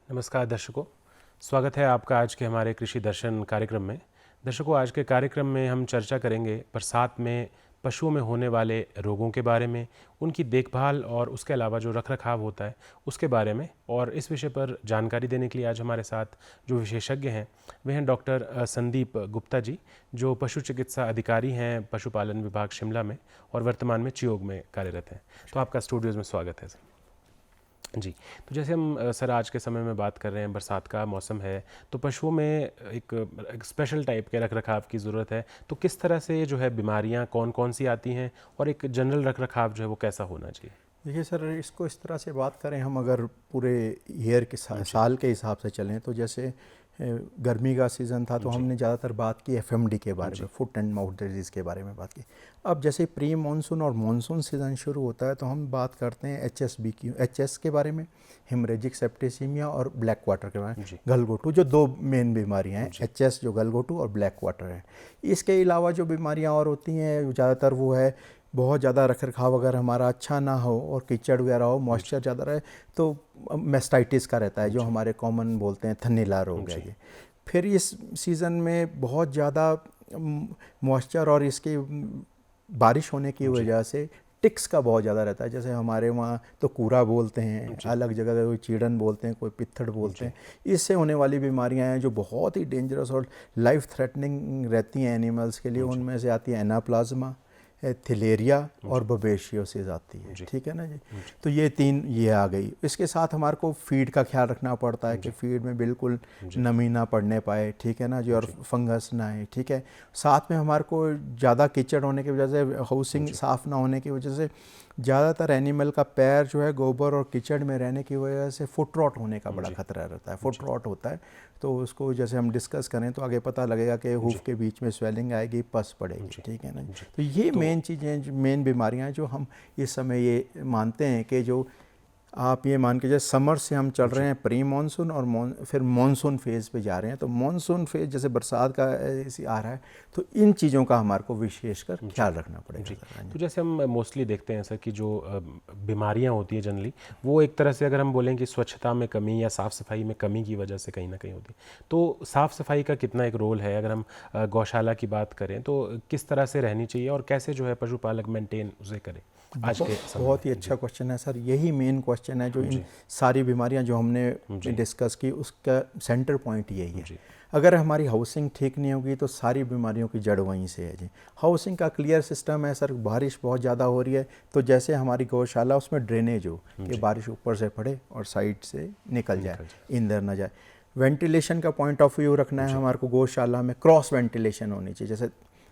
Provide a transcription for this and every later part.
नमस्कार दर्शकों, स्वागत है आपका आज के हमारे कृषि दर्शन कार्यक्रम में। दर्शकों, आज के कार्यक्रम में हम चर्चा करेंगे बरसात में पशुओं में होने वाले रोगों के बारे में, उनकी देखभाल और उसके अलावा जो रखरखाव होता है उसके बारे में। और इस विषय पर जानकारी देने के लिए आज हमारे साथ जो विशेषज्ञ हैं वे हैं डॉक्टर संदीप गुप्ता जी, जो पशु चिकित्सा अधिकारी हैं पशुपालन विभाग शिमला में और वर्तमान में चियोग में कार्यरत हैं। तो आपका स्टूडियोज़ में स्वागत है सर। जी, तो जैसे हम सर आज के समय में बात कर रहे हैं, बरसात का मौसम है, तो पशुओं में एक स्पेशल टाइप के रखरखाव की ज़रूरत है। तो किस तरह से जो है बीमारियां कौन कौन सी आती हैं और एक जनरल रखरखाव जो है वो कैसा होना चाहिए? देखिए सर, इसको इस तरह से बात करें, हम अगर पूरे ईयर के साल के हिसाब से चलें तो जैसे गर्मी का सीज़न था तो हमने ज़्यादातर बात की एफएमडी के बारे में, फुट एंड माउथ डिजीज़ के बारे में बात की। अब जैसे प्री मानसून और मानसून सीज़न शुरू होता है तो हम बात करते हैं एचएस के बारे में, हेमरेजिक सेप्टिसीमिया और ब्लैक वाटर के बारे में, गलघोटू, जो दो मेन बीमारियां हैं, एचएस जो गलघोटू और ब्लैक वाटर है। इसके अलावा जो बीमारियां और होती हैं ज़्यादातर वो है बहुत ज़्यादा रखरखाव अगर हमारा अच्छा ना हो और कीचड़ वगैरह हो, मॉइस्चर ज़्यादा रहे तो मेस्टाइटिस का रहता है, जो हमारे कॉमन बोलते हैं थन्नीला रोग है ये। फिर इस सीज़न में बहुत ज़्यादा मॉइस्चर और इसकी बारिश होने की वजह से टिक्स का बहुत ज़्यादा रहता है। जैसे हमारे वहाँ तो कूरा बोलते हैं, अलग जगह कोई चीड़न बोलते हैं, कोई पित्थड़ बोलते हैं। इससे होने वाली बीमारियाँ हैं जो बहुत ही डेंजरस और लाइफ थ्रेटनिंग रहती हैं एनिमल्स के लिए। उनमें से आती है एनाप्लाज्मा, थिलेरिया और बबेशियोसिस आती है, ठीक है ना जी। तो ये तीन ये आ गई। इसके साथ हमारे को फीड का ख्याल रखना पड़ता है कि फीड में बिल्कुल नमी ना पड़ने पाए, ठीक है ना जी, और फंगस ना आए, ठीक है। साथ में हमारे को ज़्यादा कीचड़ होने की वजह से, हाउसिंग साफ़ ना होने की वजह से ज़्यादातर एनिमल का पैर जो है गोबर और कीचड़ में रहने की वजह से फुट रॉट होने का बड़ा खतरा रहता है। फुट रॉट होता है तो उसको जैसे हम डिस्कस करें तो आगे पता लगेगा कि हूफ के बीच में स्वेलिंग आएगी, पस पड़ेगी, ठीक है ना। तो ये मेन चीज़ें, मेन बीमारियां जो हम इस समय ये मानते हैं कि जो आप ये मान के जैसे समर से हम चल रहे हैं प्री मानसून और फिर मानसून फेज़ पे जा रहे हैं। तो मानसून फेज़ जैसे बरसात का आ रहा है तो इन चीज़ों का हमारे को विशेषकर ख्याल रखना पड़ेगा। तो जैसे हम मोस्टली देखते हैं सर कि जो बीमारियां होती हैं जनरली, वो एक तरह से अगर हम बोलें कि स्वच्छता में कमी या साफ़ सफाई में कमी की वजह से कहीं ना कहीं होती है। तो साफ़ सफाई का कितना एक रोल है? अगर हम गौशाला की बात करें तो किस तरह से रहनी चाहिए और कैसे जो है पशुपालक मेंटेन उसे करें आज के समय? बहुत ही अच्छा क्वेश्चन है सर। यही मेन क्वेश्चन है जो इन सारी बीमारियां जो हमने डिस्कस की उसका सेंटर पॉइंट यही है। अगर हमारी हाउसिंग ठीक नहीं होगी तो सारी बीमारियों की जड़ वहीं से है जी। हाउसिंग का क्लियर सिस्टम है सर। बारिश बहुत ज़्यादा हो रही है तो जैसे हमारी गौशाला, उसमें ड्रेनेज हो कि बारिश ऊपर से पड़े और साइड से निकल जाए, अंदर ना जाए। वेंटिलेशन का पॉइंट ऑफ व्यू रखना है हमारे को। गौशाला में क्रॉस वेंटिलेशन होनी चाहिए। जैसे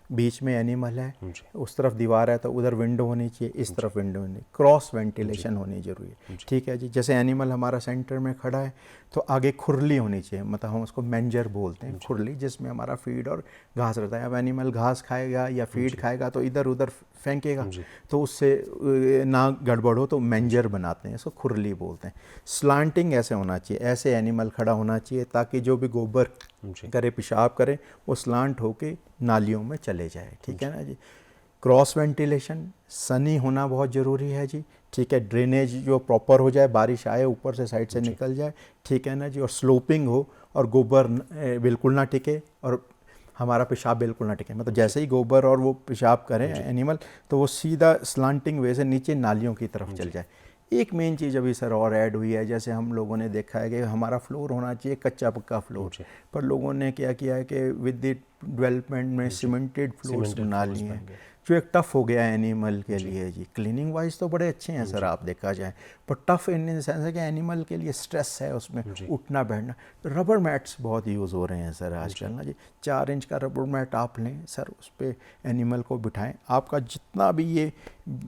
बीच में एनिमल है, उस तरफ दीवार है तो उधर विंडो होनी चाहिए, इस तरफ विंडो होनी, क्रॉस वेंटिलेशन होनी जरूरी है, ठीक है जी। जैसे एनिमल हमारा सेंटर में खड़ा है तो आगे खुरली होनी चाहिए, मतलब हम उसको मेंजर बोलते हैं, खुरली, जिसमें हमारा फीड और घास रहता है। अब एनिमल घास खाएगा या फीड खाएगा तो इधर उधर फेंकेगा, तो उससे ना गड़बड़ हो तो मेंजर बनाते हैं, इसको खुरली बोलते हैं। स्लांटिंग ऐसे होना चाहिए, ऐसे एनिमल खड़ा होना चाहिए ताकि जो भी गोबर करे, पेशाब करे, वो स्लांट होके नालियों में चले जाए, ठीक है ना जी। क्रॉस वेंटिलेशन, सनी होना बहुत ज़रूरी है जी, ठीक है। ड्रेनेज जो प्रॉपर हो जाए, बारिश आए ऊपर से साइड से निकल जाए, ठीक है ना जी। और स्लोपिंग हो और गोबर बिल्कुल ना टिके और हमारा पेशाब बिल्कुल ना टिके, मतलब जैसे ही गोबर और वो पेशाब करें एनिमल तो वो सीधा स्लांटिंग वे से नीचे नालियों की तरफ चल जाए। एक मेन चीज़ अभी सर और ऐड हुई है, जैसे हम लोगों ने देखा है कि हमारा फ्लोर होना चाहिए कच्चा पक्का फ्लोर, पर लोगों ने क्या किया है कि विद द डेवलपमेंट में सीमेंटेड फ्लोर्स बना लिए हैं, जो एक टफ़ हो गया है एनिमल के लिए जी। क्लीनिंग वाइज तो बड़े अच्छे हैं सर आप देखा जाए, पर टफ़ इन द सेंस है कि एनिमल के लिए स्ट्रेस है उसमें उठना बैठना। तो रबर मैट्स बहुत यूज़ हो रहे हैं सर आजकल ना जी। 4 इंच का रबर मैट आप लें सर, उस पर एनिमल को बिठाएं। आपका जितना भी ये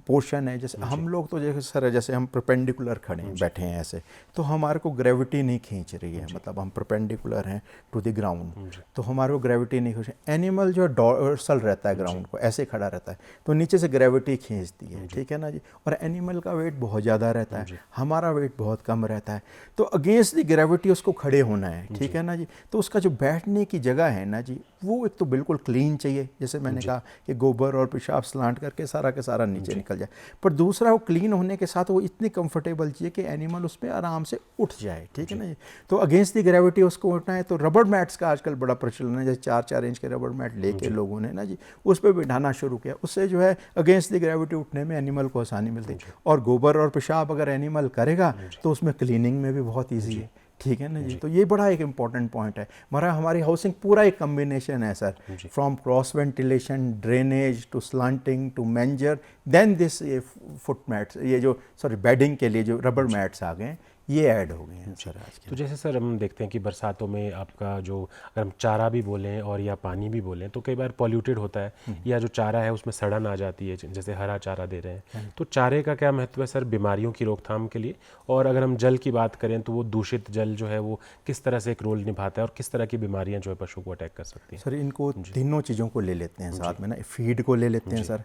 पोर्शन है, जैसे हम लोग तो जैसे सर, जैसे हम परपेंडिकुलर खड़े हैं, बैठे हैं ऐसे, तो हमारे को ग्रेविटी नहीं खींच रही है, मतलब हम परपेंडिकुलर हैं टू द ग्राउंड, तो हमारे को ग्रेविटी नहीं खींच। एनिमल जो डॉर्सल रहता है ग्राउंड को, ऐसे खड़ा रहता है तो नीचे से ग्रेविटी खींचती है, ठीक है ना जी। और एनिमल का वेट बहुत ज़्यादा रहता है, हमारा वेट बहुत कम रहता है, तो अगेंस्ट द ग्रेविटी उसको खड़े होना है, ठीक है ना जी। तो उसका जो बैठने की जगह है ना जी, वो एक तो बिल्कुल क्लीन चाहिए, जैसे मैंने कहा कि गोबर और पेशाब स्लांट करके सारा के सारा नीचे नीचे निकल जाए। पर दूसरा वो क्लीन होने के साथ वो इतनी कंफर्टेबल चाहिए कि एनिमल उस पर आराम से उठ जाए, ठीक है ना जी। तो अगेंस्ट द ग्रेविटी उसको उठना है तो रबर मैट्स का आजकल बड़ा प्रचलन है, जैसे 4-4 इंच के रबर मैट लेके लोगों ने ना जी उस पर बिठाना शुरू किया। उससे जो है अगेंस्ट द ग्रेविटी उठने में एनिमल को आसानी मिलती है। और गोबर और पेशाब अगर एनिमल करेगा तो उसमें क्लीनिंग में भी बहुत ईजी है, ठीक है ना जी। तो ये बड़ा एक इम्पॉर्टेंट पॉइंट है। हमारी हाउसिंग पूरा एक कम्बिनेशन है sir, from cross ventilation, drainage to slanting to manger, then this ये फुट मैट्स, ये जो सॉरी बेडिंग के लिए जो रबर मैट्स आ गए ये ऐड हो गए हैं सर आज के। तो जैसे सर हम देखते हैं कि बरसातों में आपका जो अगर हम चारा भी बोलें और या पानी भी बोलें तो कई बार पॉल्यूटेड होता है या जो चारा है उसमें सड़न आ जाती है, जैसे हरा चारा दे रहे हैं। तो चारे का क्या महत्व है सर बीमारियों की रोकथाम के लिए? और अगर हम जल की बात करें तो वो दूषित जल जो है वो किस तरह से एक रोल निभाता है और किस तरह की बीमारियाँ जो है पशु को अटैक कर सकती हैं? सर इनको तीनों चीज़ों को ले लेते हैं साथ में ना, फीड को ले लेते हैं सर,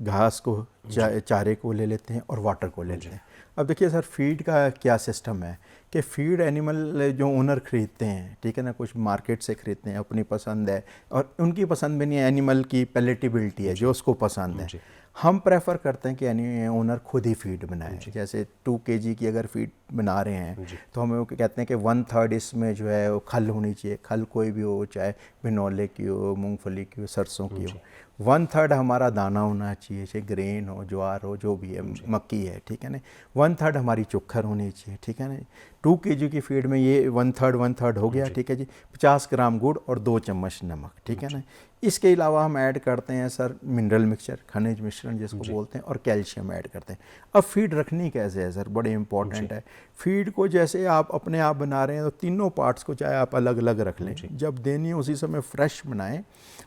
घास को, चारे को ले लेते हैं और वाटर को ले लेते हैं। अब देखिए सर फीड का क्या सिस्टम है कि फीड एनिमल जो ओनर खरीदते हैं, ठीक है ना, कुछ मार्केट से खरीदते हैं, अपनी पसंद है और उनकी पसंद भी नहीं है, एनिमल की पैलेटेबिलिटी है जो उसको पसंद है। हम प्रेफर करते हैं कि ओनर खुद ही फीड बनाए। जैसे 2 kg की अगर फीड बना रहे हैं तो हम कहते हैं कि 1/3 इसमें जो है वो खल होनी चाहिए, खल कोई भी हो, चाहे बिनौले की हो, मूंगफली की हो, सरसों की हो। 1/3 हमारा दाना होना चाहिए, चाहे ग्रेन हो, ज्वार हो, जो भी है, मक्की है, ठीक है ना। 1/3 हमारी चोखर होनी चाहिए, ठीक है ना। 2 kg की फीड में ये 1/3 हो गया, ठीक है जी। 50 ग्राम गुड़ और 2 चम्मच नमक, ठीक है ना। इसके अलावा हम ऐड करते हैं सर मिनरल मिक्सचर, खनिज मिश्रण जिसको बोलते हैं, और कैल्शियम ऐड करते हैं। अब फीड रखनी कैसे है सर, बड़े इंपॉर्टेंट है। फीड को जैसे आप अपने आप बना रहे हैं तो तीनों पार्ट्स को चाहे आप अलग अलग रख लें, जब देनी है उसी समय फ्रेश बनाएं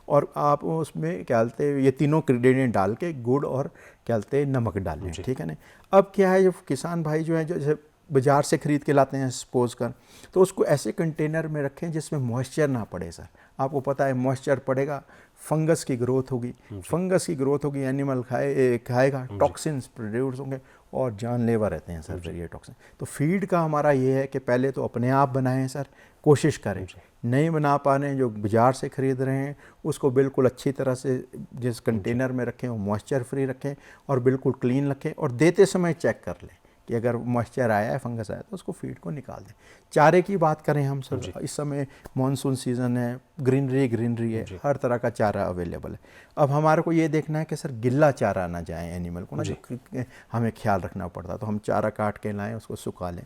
और आप उसमें क्या बोलते हैं ये तीनों इंग्रेडिएंट डाल के गुड़ और क्या बोलते हैं नमक डालें, ठीक है ना। अब क्या है, जो किसान भाई जो है जैसे बाज़ार से ख़रीद के लाते हैं सपोज कर, तो उसको ऐसे कंटेनर में रखें जिसमें मॉइस्चर ना पड़े सर। आपको पता है मॉइस्चर पड़ेगा, फंगस की ग्रोथ होगी, फंगस की ग्रोथ होगी, एनिमल खाएगा, टॉक्सिन्स प्रोड्यूस होंगे और जानलेवा रहते हैं सर फिर ये टॉक्सिन। तो फीड का हमारा ये है कि पहले तो अपने आप बनाएं सर, कोशिश करें। नहीं बना पा रहे हैं, जो बाज़ार से ख़रीद रहे हैं उसको बिल्कुल अच्छी तरह से जिस कंटेनर में रखें वो मॉइस्चर फ्री रखें और बिल्कुल क्लीन रखें, और देते समय चेक कर लें कि अगर मॉइस्चर आया है, फंगस आया तो उसको फीड को निकाल दें। चारे की बात करें हम सर, इस समय मानसून सीज़न है, ग्रीनरी है, हर तरह का चारा अवेलेबल है। अब हमारे को ये देखना है कि सर गिल्ला चारा ना जाए एनिमल को ना, जो हमें ख्याल रखना पड़ता, तो हम चारा काट के लाएँ, उसको सुखा लें।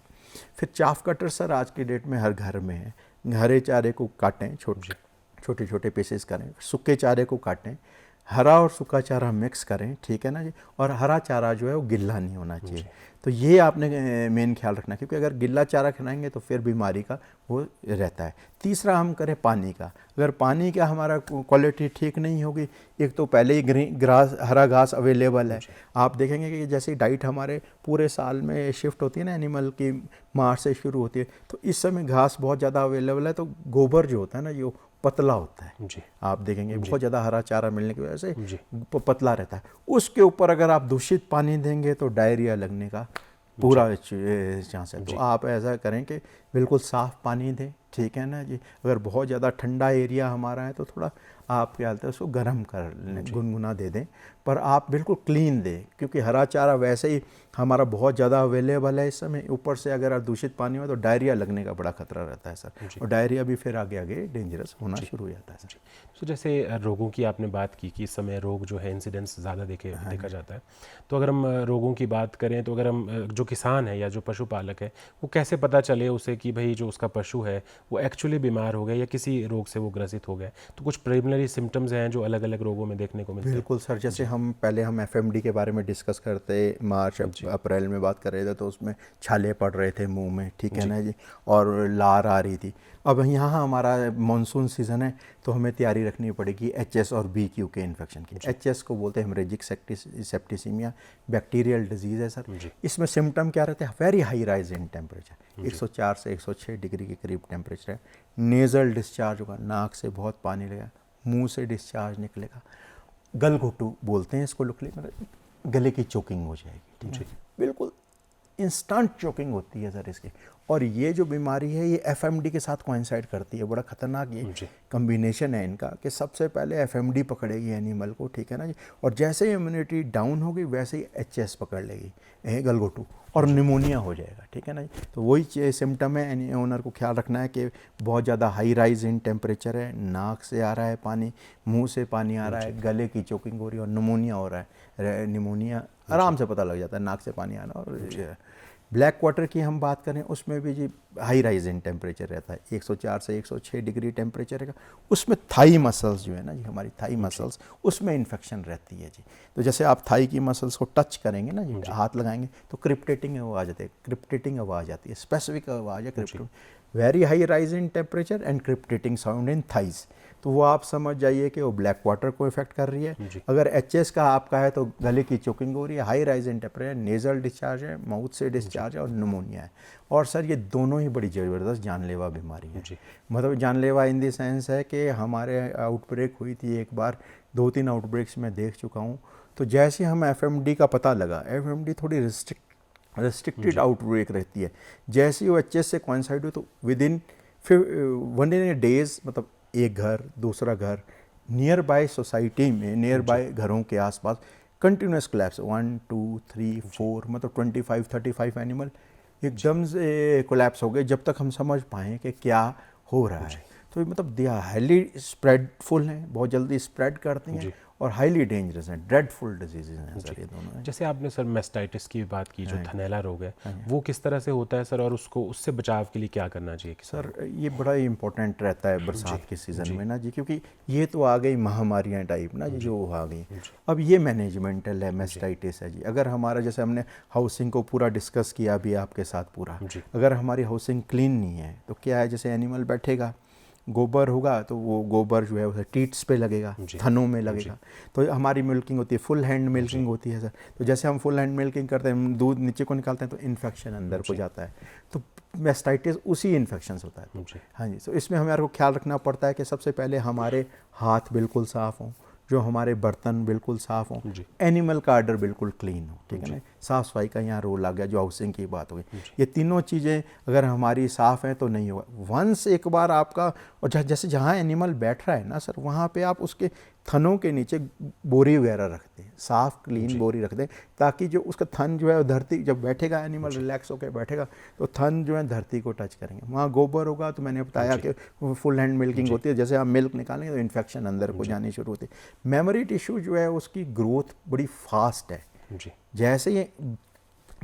फिर चाफ कटर सर आज की डेट में हर घर में है, हरे चारे को काटें, छोटे छोटे पीसेस करें, सूखे चारे को काटें, हरा और सूखा चारा मिक्स करें, ठीक है ना जी। और हरा चारा जो है वो गिल्ला नहीं होना चाहिए। तो ये आपने मेन ख्याल रखना, क्योंकि अगर गिल्ला चारा खिलाएंगे तो फिर बीमारी का वो रहता है। तीसरा हम करें पानी का, अगर पानी का हमारा क्वालिटी ठीक नहीं होगी, एक तो पहले ही हरा घास अवेलेबल है, आप देखेंगे कि जैसे डाइट हमारे पूरे साल में शिफ्ट होती है ना, एनिमल की मार्च से शुरू होती है, तो इस समय घास बहुत ज़्यादा अवेलेबल है, तो गोबर जो होता है ना ये पतला होता है जी। आप देखेंगे बहुत ज़्यादा हरा चारा मिलने की वजह से पतला रहता है। उसके ऊपर अगर आप दूषित पानी देंगे तो डायरिया लगने का पूरा चांस है। तो आप ऐसा करें कि बिल्कुल साफ़ पानी दें, ठीक है ना जी। अगर बहुत ज़्यादा ठंडा एरिया हमारा है तो थोड़ा आप क्या बोलते हैं उसको गर्म कर लें, गुनगुना दे दें, पर आप बिल्कुल क्लीन दें, क्योंकि हरा चारा वैसे ही हमारा बहुत ज़्यादा अवेलेबल है इस समय। ऊपर से अगर दूषित पानी हो तो डायरिया लगने का बड़ा खतरा रहता है सर, और डायरिया भी फिर आगे आगे डेंजरस होना शुरू हो जाता है सर। तो जैसे रोगों की आपने बात की कि इस समय रोग जो है इंसिडेंस ज़्यादा देखा जाता है, तो अगर हम रोगों की बात करें तो अगर हम जो किसान है या जो पशुपालक है वो कैसे पता चले उसे कि भाई जो उसका पशु है वो एक्चुअली बीमार हो गया या किसी रोग से वो ग्रसित हो गया? तो कुछ प्रिलिमिनरी सिम्टम्स हैं जो अलग अलग रोगों में देखने को मिलते हैं? बिल्कुल सर, जैसे हम FMD के बारे में डिस्कस करते, मार्च अप्रैल में बात कर रहे थे, तो उसमें छाले पड़ रहे थे मुंह में, ठीक है ना जी, और लार आ रही थी। अब यहाँ हमारा मानसून सीज़न है तो हमें तैयारी रखनी पड़ेगी HS और BQ के इन्फेक्शन की। HS को बोलते हैं हेमरेजिक सेप्टिसीमिया, बैक्टीरियल डिजीज़ है सर। इसमें सिम्टम क्या रहते हैं? Very high rise in temperature, 104 से 106 डिग्री के करीब टेम्परेचर है। नेज़ल डिस्चार्ज होगा, नाक से बहुत पानी लगेगा, मुंह से डिस्चार्ज निकलेगा, गलघोटू बोलते हैं इसको, मतलब गले की चोकिंग हो जाएगी, ठीक है, बिल्कुल इंस्टेंट चोकिंग होती है सर इसकी। और ये जो बीमारी है ये एफएमडी के साथ कोइंसाइड करती है। बड़ा खतरनाक ये कम्बिनेशन है इनका कि सबसे पहले एफएमडी पकड़ेगी एनिमल को, ठीक है ना जी, और जैसे ही इम्यूनिटी डाउन होगी वैसे ही एचएस पकड़ लेगी, गलगोटू, और निमोनिया हो जाएगा, ठीक है ना जी। तो वही सिम्टम है, ओनर को ख्याल रखना है कि बहुत ज़्यादा हाई राइज इन टेम्परेचर है, नाक से आ रहा है पानी, मुंह से पानी आ रहा है, गले की चोकिंग हो रही है और निमोनिया हो रहा है। निमोनिया आराम से पता लग जाता है, नाक से पानी आना। और ब्लैक वाटर की हम बात करें उसमें भी जी हाई राइज इन टेम्परेचर रहता है, 104 से 106 डिग्री टेम्परेचर रहेगा। उसमें थाई मसल्स जो है ना जी, हमारी थाई मसल्स, उसमें इन्फेक्शन रहती है जी। तो जैसे आप थाई की मसल्स को टच करेंगे ना जी, हाथ लगाएंगे तो क्रिप्टेटिंग आवाज़ आती है, क्रिप्टेटिंग आवाज़ आती है, स्पेसिफिक आवाज़ है crepitating, very high rise in temperature and crepitating sound in thighs. तो वो आप समझ जाइए कि वो ब्लैक वाटर को इफेक्ट कर रही है। अगर एचएस का आपका है तो गले की चोकिंग हो रही है, high rise in temperature, nasal discharge है, माउथ से डिस्चार्ज है और निमोनिया है। और सर ये दोनों ही बड़ी ज़बरदस्त जानलेवा बीमारी है। मतलब जानलेवा इन द सेंस है कि हमारे आउटब्रेक हुई थी एक बार, 2-3 आउटब्रेक्स में देख चुका हूँ। तो जैसे हम एफएमडी का पता लगा, एफएमडी थोड़ी रिस्ट्रिक्टेड आउटब्रेक रहती है, जैसे ही वो एचएस से कोइंसाइड हुई तो विद इन 1 डेज, मतलब एक घर दूसरा घर, नियर बाय सोसाइटी में, नियर बाय घरों के आसपास कंटिन्यूस कोलैप्स, 1 2 3 4, मतलब 25-35 एनिमल एकदम से कोलैप्स हो गए, जब तक हम समझ पाएँ कि क्या हो रहा है। तो मतलब दे आर हाईली स्प्रेडफुल हैं, बहुत जल्दी स्प्रेड करती हैं और हाईली डेंजरस हैं, ड्रेडफुल डिजीजेज हैं सर ये दोनों। जैसे आपने सर मेस्टाइटिस की बात की, जो थनैला रोग है, वो किस तरह से होता है सर, और उससे बचाव के लिए क्या करना चाहिए सर? ये बड़ा ही इंपॉर्टेंट रहता है बरसात के सीज़न में ना जी, क्योंकि ये तो आ गई महामारियाँ टाइप ना जी, जो आ गई। अब ये मैनेजमेंटल है, मेस्टाइटिस है जी। अगर हमारा, जैसे हमने हाउसिंग को पूरा डिस्कस किया अभी आपके साथ पूरा, अगर हमारी हाउसिंग क्लीन नहीं है तो क्या है, जैसे एनिमल बैठेगा, गोबर होगा तो वो गोबर जो है उसे टीट्स पे लगेगा, थनों में लगेगा। तो हमारी मिल्किंग होती है, फुल हैंड मिल्किंग होती है सर। तो जैसे हम फुल हैंड मिल्किंग करते हैं, दूध नीचे को निकालते हैं तो इन्फेक्शन अंदर को जाता है, तो मेस्टाइटिस उसी इन्फेक्शन से होता है। हाँ जी। तो इसमें हमारे को ख्याल रखना पड़ता है कि सबसे पहले हमारे हाथ बिल्कुल साफ़ हों, जो हमारे बर्तन बिल्कुल साफ़ हों, एनिमल का आर्डर बिल्कुल क्लीन हो, ठीक है ना। साफ़ सफाई का यहाँ रोल आ गया, जो हाउसिंग की बात हो गई। ये तीनों चीज़ें अगर हमारी साफ़ हैं तो नहीं होगा। वंस एक बार आपका, और जैसे जहाँ एनिमल बैठ रहा है ना सर, वहाँ पे आप उसके थनों के नीचे बोरी वगैरह रखते हैं, साफ़ क्लीन बोरी रखते हैं, ताकि जो उसका थन जो है धरती, जब बैठेगा एनिमल रिलैक्स होकर बैठेगा तो थन जो है धरती को टच करेंगे। वहाँ गोबर होगा तो मैंने बताया कि फुल हैंड मिल्किंग होती है, जैसे आप मिल्क निकालेंगे तो इन्फेक्शन अंदर को जानी शुरू होती है। मेमोरी टिश्यू जो है उसकी ग्रोथ बड़ी फास्ट है, जैसे ये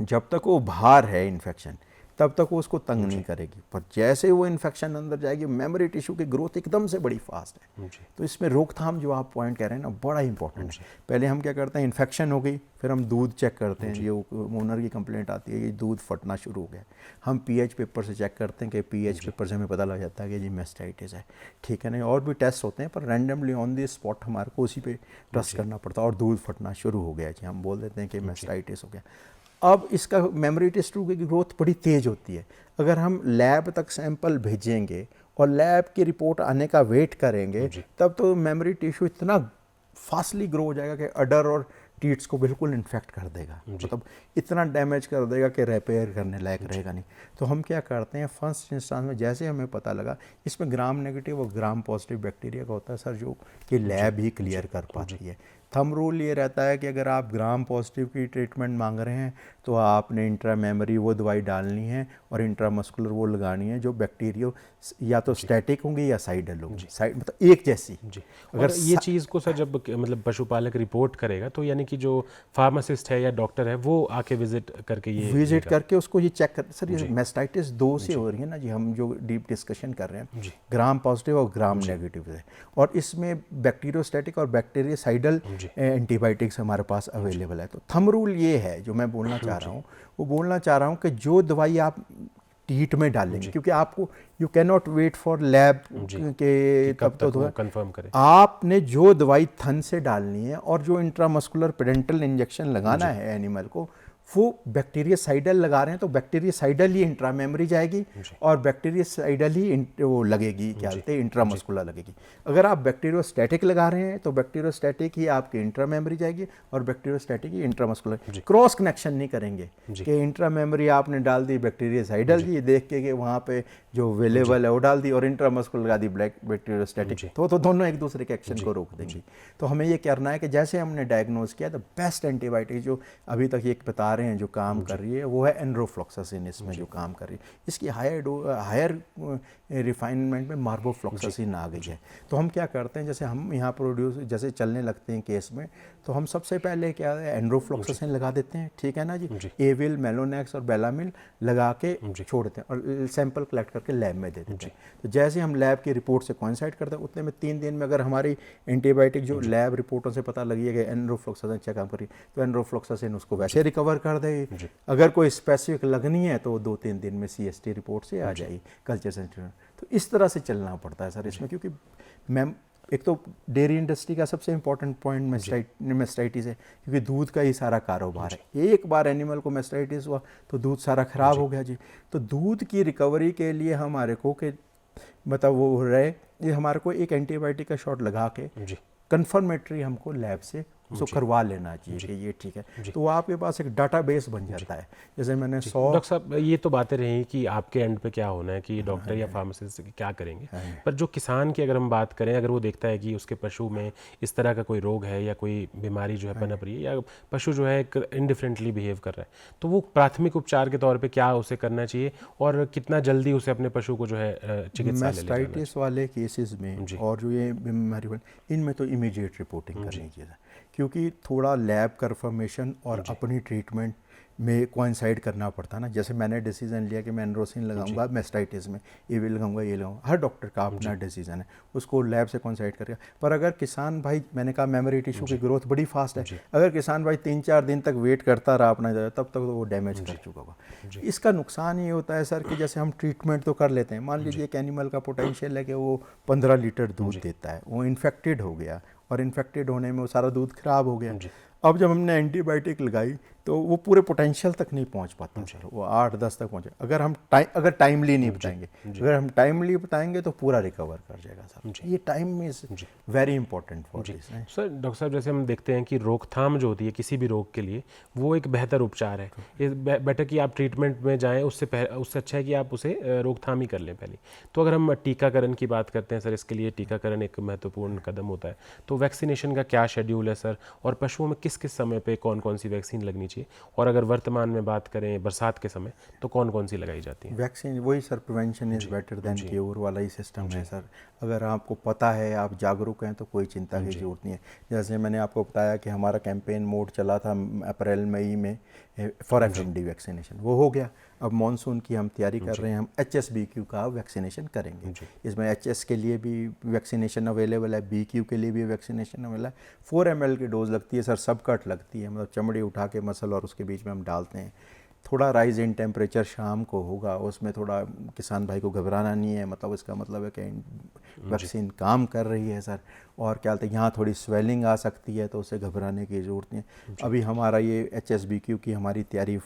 जब तक वो बाहर है इन्फेक्शन तब तक वो उसको तंग नहीं करेगी, पर जैसे वो इन्फेक्शन अंदर जाएगी, मेमोरी टिश्यू की ग्रोथ एकदम से बड़ी फास्ट है। तो इसमें रोकथाम जो आप पॉइंट कह रहे हैं ना, बड़ा इंपॉर्टेंट है। पहले हम क्या करते हैं, इन्फेक्शन हो गई, फिर हम दूध चेक करते हैं, ये ओनर की कंप्लेंट आती है, ये दूध फटना शुरू हो गया, हम पीएच पेपर से चेक करते हैं कि पीएच पेपर से हमें पता लग जाता है कि ये मेस्टाइटिस है, ठीक है ना। और भी टेस्ट होते हैं, पर रैंडमली ऑन द स्पॉट हमारे को उसी पे ट्रस्ट करना पड़ता है, और दूध फटना शुरू हो गया जी, हम बोल देते हैं कि मेस्टाइटिस हो गया। अब इसका मेमोरी टिश्यू की ग्रोथ बड़ी तेज़ होती है। अगर हम लैब तक सैंपल भेजेंगे और लैब की रिपोर्ट आने का वेट करेंगे, तब तो मेमोरी टिश्यू इतना फास्टली ग्रो हो जाएगा कि अडर और टीट्स को बिल्कुल इन्फेक्ट कर देगा, मतलब इतना डैमेज कर देगा कि रिपेयर करने लायक रहेगा नहीं। तो हम क्या करते हैं, फर्स्ट इंस्टांस में जैसे हमें पता लगा इसमें ग्राम नेगेटिव और ग्राम पॉजिटिव बैक्टीरिया का होता है सर, जो कि लैब ही क्लियर कर पाती है। थंब रूल ये रहता है कि अगर आप ग्राम पॉजिटिव की ट्रीटमेंट मांग रहे हैं तो आपने इंट्रा मेमोरी वो दवाई डालनी है और इंट्रा मस्कुलर वो लगानी है, जो बैक्टीरिया या तो स्टैटिक होंगी या साइडल होंगी, साइड मतलब एक जैसी। अगर ये चीज़ को सर जब मतलब पशुपालक रिपोर्ट करेगा तो यानी कि जो फार्मासिस्ट है या डॉक्टर है वो आके विजिट करके उसको ये चेक कर। सर ये मेस्टाइटिस 2 से हो रही है ना जी, हम जो डीप डिस्कशन कर रहे हैं, ग्राम पॉजिटिव और ग्राम नेगेटिव है, और इसमें बैक्टीरियोस्टैटिक और बैक्टीरियासाइडल एंटीबायोटिक्स हमारे पास अवेलेबल है। तो थंब रूल ये है जो मैं बोलना चाह रहा हूँ, वो बोलना चाह रहा हूँ कि जो दवाई आप टीट में डालेंगे, क्योंकि आपको you can not wait for lab के तब तो कंफर्म करें, आपने जो दवाई थन से डालनी है और जो इंट्रामस्कुलर पेरेंटल इंजेक्शन लगाना है एनिमल को, वो बैक्टीरियासाइडल लगा रहे हैं तो बैक्टीरियासाइडल ही इंट्रामेमरी जाएगी और बैक्टीरियासाइडल ही वो लगेगी, क्या बोलते हैं, इंट्रामस्कुलर लगेगी। अगर आप बैक्टीरियोस्टैटिक लगा रहे हैं तो बैक्टीरियोस्टैटिक ही आपकी इंट्रामेमरी जाएगी और बैक्टीरियोस्टैटिक ही इंट्रामस्कुलर। क्रॉस कनेक्शन नहीं करेंगे कि इंट्रामेमरी आपने डाल दी बैक्टीरियासाइडल जी देख के कि वहाँ पे जो अवेलेबल है वो डाल दी और इंट्रामस्कुलर लगा दी बैक्टीरियोस्टैटिक, तो दोनों एक दूसरे के एक्शन को रोक देंगे। तो हमें ये करना है कि जैसे हमने डायग्नोज किया, द बेस्ट एंटीबायोटिक जो अभी तक ये बता रहे हैं जो काम कर रही है वो है एनरोफ्लॉक्सासिन, इसमें जो काम कर रही है। इसकी हायर रिफाइनमेंट में मार्बोफ्लॉक्सासिन आ गई है। तो हम क्या करते हैं, जैसे हम यहाँ प्रोड्यूस जैसे चलने लगते हैं केस में, तो हम सबसे पहले क्या है एनरोफ्लॉक्सासिन लगा देते हैं, ठीक है ना जी, एविल, मेलोनेक्स और बेलामिल लगा के छोड़ देते हैं और सैंपल कलेक्ट करके लैब में दे देते हैं। तो जैसे हम लैब की रिपोर्ट से कोइंसाइड करते हैं उतने में 3 दिन में अगर हमारी एंटीबायोटिक जो लैब रिपोर्टों से पता लगी है कि एनरोफ्लॉक्सासिन अच्छा काम कर रही है तो एनरोफ्लॉक्सासिन उसको वैसे रिकवर कर देगी। अगर कोई स्पेसिफिक लगनी है तो 2-3 दिन में CST रिपोर्ट से आ जाएगी, कल्चर सेंटर। तो इस तरह से चलना पड़ता है सर इसमें, क्योंकि मैम एक तो डेयरी इंडस्ट्री का सबसे इंपॉर्टेंट पॉइंट मेस्टाइटिस है, क्योंकि दूध का ही सारा कारोबार है। एक बार एनिमल को मेस्टाइटिस हुआ तो दूध सारा खराब हो गया जी। तो दूध की रिकवरी के लिए हमारे को के मतलब वो रहे, ये हमारे को एक एंटीबायोटिक का शॉट लगा के कन्फर्मेटरी हमको लैब से उसको करवा लेना चाहिए कि ये ठीक है। तो आपके पास एक डाटाबेस बन जाता है। जैसे मैंने 100 डॉक्टर साहब ये तो बातें रही कि आपके एंड पे क्या होना है कि डॉक्टर या फार्मासिस्ट क्या करेंगे, पर जो किसान की अगर हम बात करें, अगर वो देखता है कि उसके पशु में इस तरह का कोई रोग है या कोई बीमारी जो है पनप रही है या पशु जो है इनडिफरेंटली बिहेव कर रहा है, तो वो प्राथमिक उपचार के तौर पर क्या उसे करना चाहिए और कितना जल्दी उसे अपने पशु को जो है चिकित्सा मेस्टाइटिस वाले केसेस में और जो ये बीमारी इनमें तो इमीडिएट रिपोर्टिंग करनी चाहिए, क्योंकि थोड़ा लैब कंफर्मेशन और अपनी ट्रीटमेंट में कोइंसाइड करना पड़ता है ना। जैसे मैंने डिसीजन लिया कि मैं एनरोसिन लगाऊंगा मेस्टाइटिस में, ये भी लगाऊंगा, ये लगाऊंगा, हर डॉक्टर का अपना डिसीजन है, उसको लैब से कोइंसाइड करेगा। पर अगर किसान भाई, मैंने कहा मेमोरी टिश्यू की ग्रोथ बड़ी फास्ट है, अगर किसान भाई 3-4 दिन तक वेट करता रहा अपना, तब तक तो वो डैमेज कर चुका होगा। इसका नुकसान ये होता है सर कि जैसे हम ट्रीटमेंट तो कर लेते हैं, मान लीजिए एक एनिमल का पोटेंशियल है कि वो 15 लीटर दूध देता है, वो इन्फेक्टेड हो गया और इन्फेक्टेड होने में वो सारा दूध खराब हो गया। अब जब हमने एंटीबायोटिक लगाई तो वो पूरे पोटेंशियल तक नहीं पहुंच पाता सर, वो 8-10 तक पहुंचे। अगर टाइमली नहीं बताएंगे, अगर हम टाइमली बताएंगे तो पूरा रिकवर कर जाएगा सर। ये time is very important for this. Sir doctor साहब, जैसे हम देखते हैं कि रोकथाम जो होती है किसी भी रोग के लिए वो एक बेहतर उपचार है। ये बेटर कि आप ट्रीटमेंट में जाएँ, उससे अच्छा है कि आप उसे रोकथाम ही कर लें पहले। तो अगर हम टीकाकरण की बात करते हैं सर, इसके लिए टीकाकरण एक महत्वपूर्ण कदम होता है, तो वैक्सीनेशन का क्या शेड्यूल है सर, और पशुओं में किस किस समय पे कौन कौन सी वैक्सीन लगनी चाहिए, और अगर वर्तमान में बात करें बरसात के समय तो कौन कौन सी लगाई जाती है? वैक्सीन वही sir, prevention is better than cure वाला ही सिस्टम है सर। अगर आपको पता है, आप जागरूक हैं, तो कोई चिंता की जरूरत नहीं है। जैसे मैंने आपको बताया कि हमारा कैंपेन मोड चला था अप्रैल मई में फॉर FMD वैक्सीनेशन, वो हो गया। अब मानसून की हम तैयारी कर रहे हैं, हम HSBQ का वैक्सीनेशन करेंगे। इसमें HS के लिए भी वैक्सीनेशन अवेलेबल है, BQ के लिए भी वैक्सीनेशन अवेलेबल है। 4 ml की डोज लगती है सर, सब कट लगती है, मतलब चमड़ी उठा के मसल और उसके बीच में हम डालते हैं। थोड़ा राइज इन टेम्परेचर शाम को होगा, उसमें थोड़ा किसान भाई को घबराना नहीं है, मतलब इसका मतलब है कि वैक्सीन काम कर रही है सर। और क्या बोलते हैं, यहाँ थोड़ी स्वेलिंग आ सकती है तो उसे घबराने की ज़रूरत नहीं है। अभी हमारा ये HSBQ की हमारी तैयारी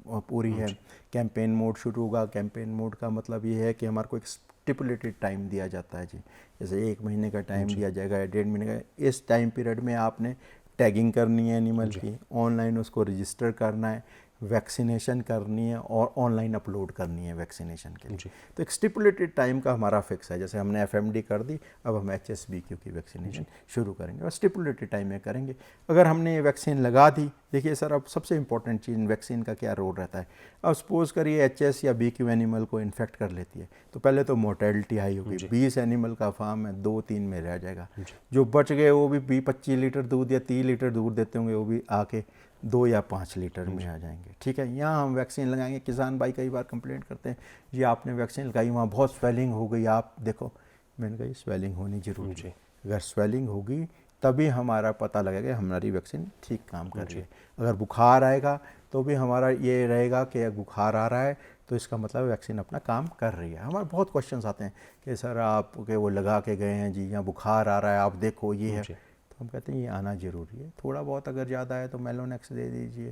पूरी है। कैंपेन मोड शुरू होगा। कैंपेन मोड का मतलब ये है कि हमारे को एक स्टिपुलेटेड टाइम दिया जाता है जी, जैसे 1 महीने का टाइम दिया जाएगा या 1.5 महीने का। इस टाइम पीरियड में आपने टैगिंग करनी है एनिमल की, ऑनलाइन उसको रजिस्टर करना है, वैक्सीनेशन करनी है और ऑनलाइन अपलोड करनी है वैक्सीनेशन के लिए। तो एक स्टिपुलेटेड टाइम का हमारा फिक्स है। जैसे हमने FMD कर दी, अब हम HSBQ की वैक्सीनेशन शुरू करेंगे और स्टिपुलेटेड टाइम में करेंगे। अगर हमने ये वैक्सीन लगा दी, देखिए सर, अब सबसे इंपॉर्टेंट चीज़ वैक्सीन का क्या रोल रहता है। अब सपोज़ करिए HS या BQ एनिमल को इन्फेक्ट कर लेती है, तो पहले तो मोर्टेलिटी हाई होगी। 20 एनिमल का फार्म है, 2-3 में रह जाएगा। जो बच गए वो भी 20-25 लीटर दूध या 30 लीटर दूध देते होंगे, वो भी आके 2 या 5 लीटर में आ जाएंगे। ठीक है, यहाँ हम वैक्सीन लगाएंगे। किसान भाई कई बार कंप्लेंट करते हैं, जी आपने वैक्सीन लगाई, वहाँ बहुत स्वेलिंग हो गई, आप देखो। मैंने कहा स्वेलिंग होनी जरूरी है। अगर स्वेलिंग होगी तभी हमारा पता लगेगा हमारी वैक्सीन ठीक काम कर रही है। अगर बुखार आएगा तो भी हमारा ये रहेगा कि बुखार आ रहा है तो इसका मतलब वैक्सीन अपना काम कर रही है। हमारे बहुत क्वेश्चंस आते हैं कि सर आप के वो लगा के गए हैं जी, यहाँ बुखार आ रहा है, आप देखो ये है। तो हम कहते हैं ये आना ज़रूरी है। थोड़ा बहुत अगर ज़्यादा है तो मेलोनेक्स दे दीजिए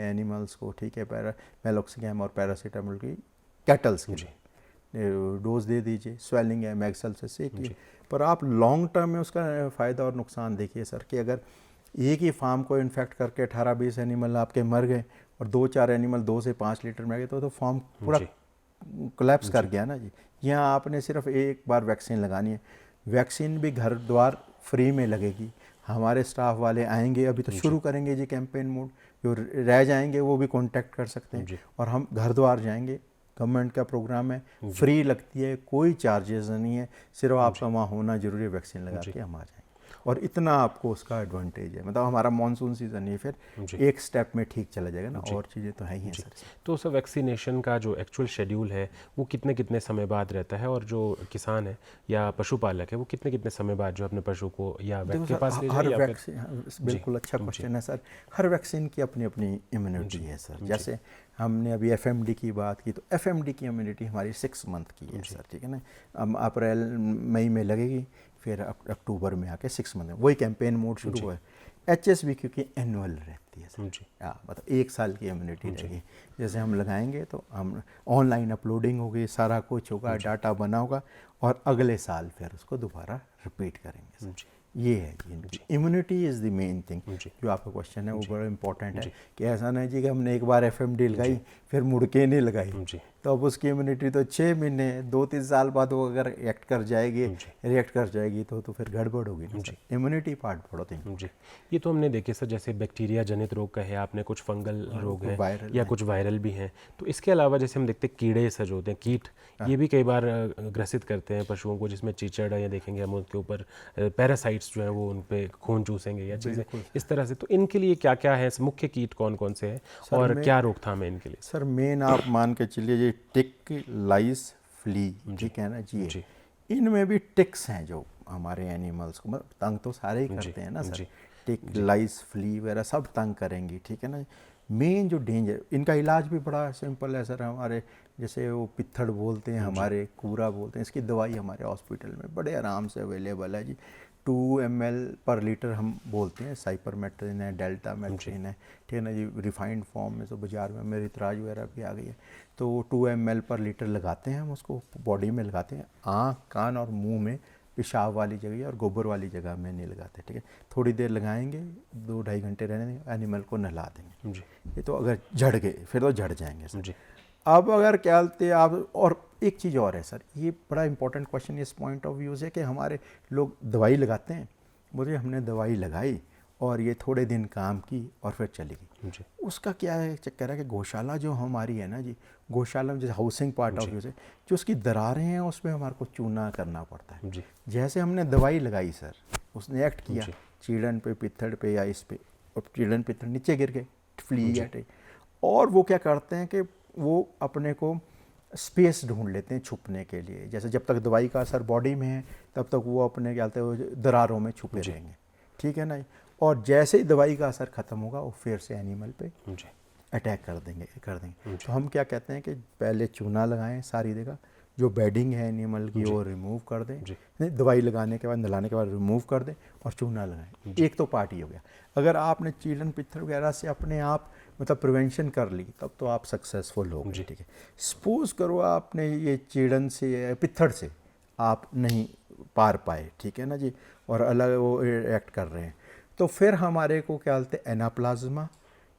एनिमल्स को, ठीक है, मेलोक्सिगैम और पैरासीटामोल की कैटल्स के लिए डोज दे दीजिए। स्वेलिंग है मैक्सल से सेकिए, पर आप लॉन्ग टर्म में उसका फ़ायदा और नुकसान देखिए सर, कि अगर एक ही फार्म को इन्फेक्ट करके 18-20 एनिमल आपके मर गए और 2-4 एनिमल 2 से 5 लीटर में गए तो फार्म पूरा कोलैप्स कर गया ना जी। यहाँ आपने सिर्फ एक बार वैक्सीन लगानी है। वैक्सीन भी घर द्वार फ्री में लगेगी। हमारे स्टाफ वाले आएंगे, अभी तो शुरू करेंगे जी कैंपेन मोड, जो रह जाएंगे वो भी कांटेक्ट कर सकते हैं, और हम घर द्वार जाएंगे। गवर्नमेंट का प्रोग्राम है, फ्री लगती है, कोई चार्जेस नहीं है, सिर्फ आपका वहाँ होना जरूरी है, वैक्सीन लगा के हम आ जाएंगे। और इतना आपको उसका एडवांटेज है, मतलब हमारा मानसून सीज़न ही फिर एक स्टेप में ठीक चला जाएगा ना, और चीज़ें तो है ही हैं सर। तो सर वैक्सीनेशन का जो एक्चुअल शेड्यूल है वो कितने कितने समय बाद रहता है, और जो किसान है या पशुपालक है वो कितने कितने समय बाद जो अपने पशु को या के पास ले जाए, या वैक्सीन, बिल्कुल अच्छा क्वेश्चन है सर। हर वैक्सीन की अपनी अपनी इम्यूनिटी है सर। जैसे हमने अभी FMD की बात की, तो FMD की इम्यूनिटी हमारी 6 मंथ की है सर, ठीक है ना। अप्रैल मई में लगेगी, फिर अक्टूबर में आके 6 मंथ में वही कैंपेन मोड शुरू हुआ है। HSV क्योंकि एनुअल रहती है सर, मतलब 1 साल की इम्यूनिटी रहेगी। जैसे हम लगाएंगे तो हम ऑनलाइन अपलोडिंग होगी, सारा कुछ होगा, डाटा बना होगा, और अगले साल फिर उसको दोबारा रिपीट करेंगे सर। ये है जी, immunity is the main thing. जो आपका क्वेश्चन है वो बड़ा इंपॉर्टेंट है, कि ऐसा नहीं जी कि हमने एक बार FMD लगाई फिर मुड़ के नहीं लगाई, तो अब उसकी इम्यूनिटी तो 6 महीने 2-3 साल बाद वो अगर रिएक्ट कर जाएगी तो फिर गड़बड़ होगी ना। इम्यूनिटी पार्ट बहुत है जी। ये तो हमने देखे सर, जैसे बैक्टीरिया जनित रोग कहे आपने, कुछ फंगल रोग हैं या कुछ वायरल भी हैं। तो इसके अलावा जैसे हम देखते हैं कीड़े सर जो होते हैं, कीट, ये भी कई बार ग्रसित करते हैं पशुओं को, जिसमें चीचड़ या देखेंगे हम उसके ऊपर पैरासाइट्स जो है वो उन पे खून चूसेंगे या चीज़ें इस तरह से। तो इनके लिए क्या क्या है, मुख्य कीट कौन कौन से हैं और क्या रोकथाम है इनके लिए? सर मेन आप मान के चलिए जी, टिक, लाइस, फ्ली, ठीक है ना जी। इनमें भी टिक्स हैं जो हमारे एनिमल्स को मतलब तंग तो सारे ही करते हैं ना सर। टिक, लाइस, फ्ली वगैरह सब तंग करेंगी, ठीक है ना। मेन जो डेंजर, इनका इलाज भी बड़ा सिंपल है सर। हमारे जैसे वो पित्थड़ बोलते हैं, हमारे कूरा बोलते हैं, इसकी दवाई हमारे हॉस्पिटल में बड़े आराम से अवेलेबल है जी। 2 ml पर लीटर हम बोलते हैं, साइपरमेट्रिन है, डेल्टामेट्रिन है, ठीक है ना जी। रिफाइंड फॉर्म में तो बाज़ार में मेरित्राज वगैरह भी आ गई है, तो 2 ml पर लीटर लगाते हैं हम, उसको बॉडी में लगाते हैं। आँख, कान और मुंह में पेशाब वाली जगह और गोबर वाली जगह में नहीं लगाते, ठीक है। थोड़ी देर लगाएंगे, 2-2.5 घंटे रहने देंगे, एनिमल को नहला देंगे। ये तो अगर झड़ गए फिर तो झड़ जाएंगे सर। अब अगर क्या बोलते आप, और एक चीज़ और है सर, ये बड़ा इंपॉर्टेंट क्वेश्चन इस पॉइंट ऑफ व्यू से, कि हमारे लोग दवाई लगाते हैं, बोले हमने दवाई लगाई और ये थोड़े दिन काम की और फिर चली गई। उसका क्या है चक्कर है कि गौशाला जो हमारी है ना जी, गौशाला में जैसे हाउसिंग पार्ट ऑफ व्यू से जो उसकी दरारें हैं उसमें हमारे को चूना करना पड़ता है। जैसे हमने दवाई लगाई सर, उसने एक्ट किया चीड़न पे, पित्थड़ पे या इस पे, और चीड़न पित्थड़ नीचे गिर गए, फ्ली या और वो क्या करते हैं कि वो अपने को स्पेस ढूंढ लेते हैं छुपने के लिए। जैसे जब तक दवाई का असर बॉडी में है तब तक वो अपने क्या कहते हैं दरारों में छुपे रहेंगे, ठीक है ना। और जैसे ही दवाई का असर ख़त्म होगा वो फिर से एनिमल पे अटैक कर देंगे। तो हम क्या कहते हैं कि पहले चूना लगाएं सारी जगह, जो बेडिंग है एनिमल की वो रिमूव कर दें, दवाई लगाने के बाद, नहलाने के बाद रिमूव कर दें और चूना लगाएं। एक तो पार्ट ही हो गया। अगर आपने चीड़न पित्थड़ वगैरह से अपने आप मतलब प्रिवेंशन कर ली तब तो आप सक्सेसफुल हो गए, ठीक है। सपोज करो आपने ये चीड़न से, पित्थड़ से आप नहीं पार पाए, ठीक है ना जी, और अलग वो एक्ट कर रहे हैं, तो फिर हमारे को क्या बोलते हैं, एनाप्लाज्मा,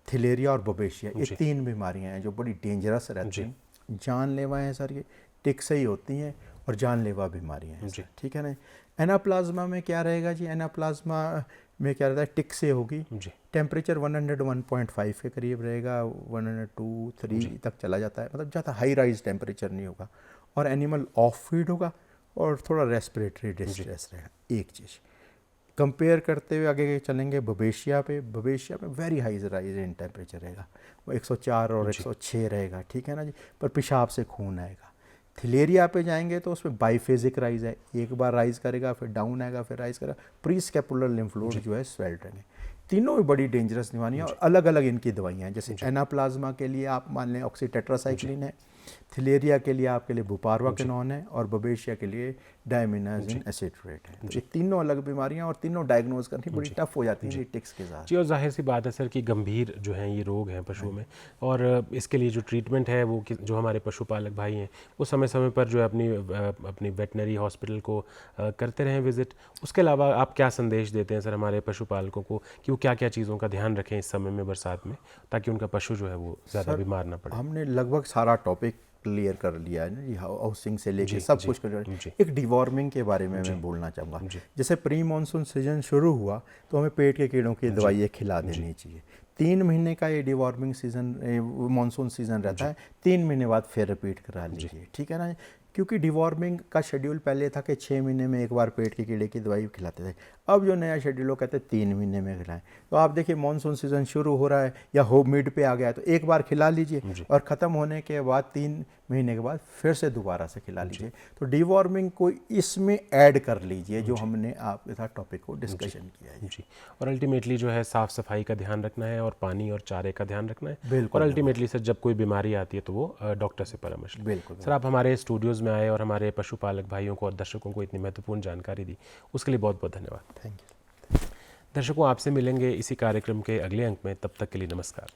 थिलेरिया और बबेशिया, ये 3 बीमारियां हैं जो बड़ी डेंजरस रहती हैं, जानलेवा हैं सर। ये टिक से ही होती हैं और जानलेवा बीमारियां हैं, ठीक है ना। एनाप्लाज्मा में क्या रहेगा जी, एनाप्लाज्मा में क्या रहता है, टिक से होगी, टेम्परेचर 101.5 के करीब रहेगा, 102-3 तक चला जाता है, मतलब ज़्यादा हाई राइज टेम्परेचर नहीं होगा, और एनिमल ऑफ फीड होगा और थोड़ा रेस्पिरेटरी डिस्ट्रेस रहेगा। एक चीज़ कंपेयर करते हुए आगे चलेंगे बबेशिया पे very high rise in temperature रहेगा, वो 104 और 106 रहेगा, ठीक है ना जी, पर पेशाब से खून आएगा। थिलेरिया पे जाएंगे तो उसमें बाइफेजिक राइज है, एक बार राइज करेगा फिर डाउन आएगा फिर राइज करेगा, प्री स्कैपुलर लिम्फ नोड जो है स्वेल्ट रहेंगे। तीनों भी बड़ी डेंजरस बीमारियाँ और अलग अलग इनकी दवाइयाँ हैं। जैसे एनाप्लाज्मा के लिए आप मान लें ऑक्सीटेट्रासाइक्लिन है, थिलेरिया के लिए आपके लिए बुपारवाकिनोन है, और बबेशिया के लिए डायमिनाजिन एसिट्रेट है। तो ये तीनों अलग बीमारियां और तीनों डायग्नोज करनी बड़ी टफ हो जाती है टिक्स के साथ। जी, और जाहिर सी बात है सर कि गंभीर जो हैं ये रोग हैं पशुओं में, और इसके लिए जो ट्रीटमेंट है वो जो हमारे पशुपालक भाई हैं वो समय समय पर जो है अपनी वेटनरी हॉस्पिटल को करते रहें विज़िट। उसके अलावा आप क्या संदेश देते हैं सर हमारे पशुपालकों को कि वो क्या क्या चीज़ों का ध्यान रखें इस समय में बरसात में, ताकि उनका पशु जो है वो ज़्यादा बीमार ना पड़े? हमने लगभग सारा टॉपिक क्लियर कर लिया है ना जी, हाउसिंग से लेके सब कुछ कर। एक डिवॉर्मिंग के बारे में मैं बोलना चाहूँगा। जैसे प्री मानसून सीजन शुरू हुआ तो हमें पेट के कीड़ों की दवाइयाँ खिला देनी चाहिए। 3 महीने का ये डिवॉर्मिंग सीजन मानसून सीजन रहता है, 3 महीने बाद फिर रिपीट करा लीजिए, ठीक है ना। क्योंकि डिवॉर्मिंग का शेड्यूल पहले था कि 6 महीने में एक बार पेट के कीड़े की दवाई खिलाते थे, अब जो नया शेड्यूल वो कहते हैं 3 महीने में खिलाएं। तो आप देखिए मानसून सीजन शुरू हो रहा है या हो मिड पे आ गया है तो एक बार खिला लीजिए और ख़त्म होने के बाद 3 महीने के बाद फिर से दोबारा से खिला लीजिए। तो डिवॉर्मिंग को इसमें ऐड कर लीजिए जो हमने आपके साथ टॉपिक को डिस्कशन किया है जी। और अल्टीमेटली जो है साफ़ सफाई का ध्यान रखना है और पानी और चारे का ध्यान रखना है। बिल्कुल। और अल्टीमेटली सर जब कोई बीमारी आती है तो वो डॉक्टर से परामर्श लें। बिल्कुल सर आप हमारे स्टूडियोज़ में आए और हमारे पशुपालक भाइयों को और दर्शकों को इतनी महत्वपूर्ण जानकारी दी, उसके लिए बहुत बहुत धन्यवाद। Thank you. दर्शकों आपसे मिलेंगे इसी कार्यक्रम के अगले अंक में, तब तक के लिए नमस्कार।